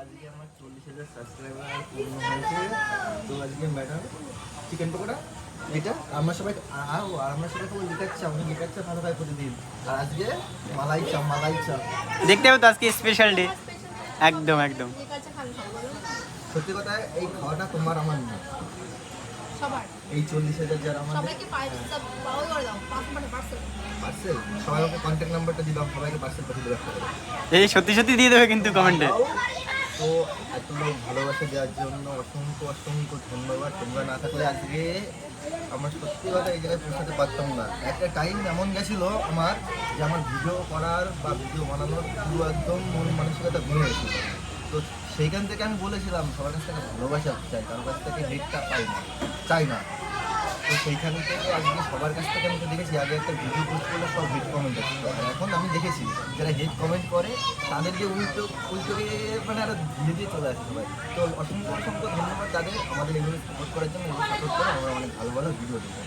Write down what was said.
আজকে আমার 40,000 সাবস্ক্রাইবার পূর্ণ হয়েছে। তো আজকে ম্যাডাম চিকেন পকোড়া এটা আমরা সবাই আমরা সবাই খাবো লিকার চা, আমি লিকার চা ভালো খাই প্রতিদিন। আর আজকে মালাই চা, মালাই চা দেখতে হবে তো আজকে স্পেশাল ডে। একদম একদম সত্যি কথা, এই খাওয়াটা তোমার আমার না, সবার এই 40,000 যারা আমাদের সবাইকে পাওয়া করে দাও পার্সেল পার্সেল, সবাইকে কন্ট্যাক্ট নাম্বারটা দিলাম, সবাইকে পার্সেল পাঠিয়ে দেবে একটা করে। এই সত্যি সত্যি দিয়ে দেবে কিন্তু কমেন্টে। তো এত লোক ভালোবাসা দেওয়ার জন্য অসংখ্য অসংখ্য ধন্যবাদ। তোমরা না থাকলে আজকে আমার সত্যি কথা এই জায়গায় পৌঁছাতে পারতাম না। একটা টাইম এমন গেছিলো আমার যে আমার ভিডিও করার বা ভিডিও বানানোর পুরো একদম মন মানসিকতা ভেঙে গেছিলো। তো সেইখান থেকে আমি বলেছিলাম সবার কাছ থেকে ভালোবাসা চাই, কারোর কাছ থেকে হেটটা চাই না। তো সেইখান থেকে আজকে সবার কাছ থেকে আমি তো দেখেছি, আগে একটা ভিডিও পোস্ট করলে সব হেড কমেন্ট আসতো, আর এখন আমি দেখেছি যারা হেড কমেন্ট করে তাদেরকে উল্টো মানে আরো ধীরে ধীরে চলে আসে সবাই। তো অসংখ্য অসংখ্য ধন্যবাদ তাদের, আমাদের এগুলো সাপোর্ট করার জন্য, এগুলো সাপোর্ট করে আমরা অনেক ভালো ভালো ভিডিও দেবো।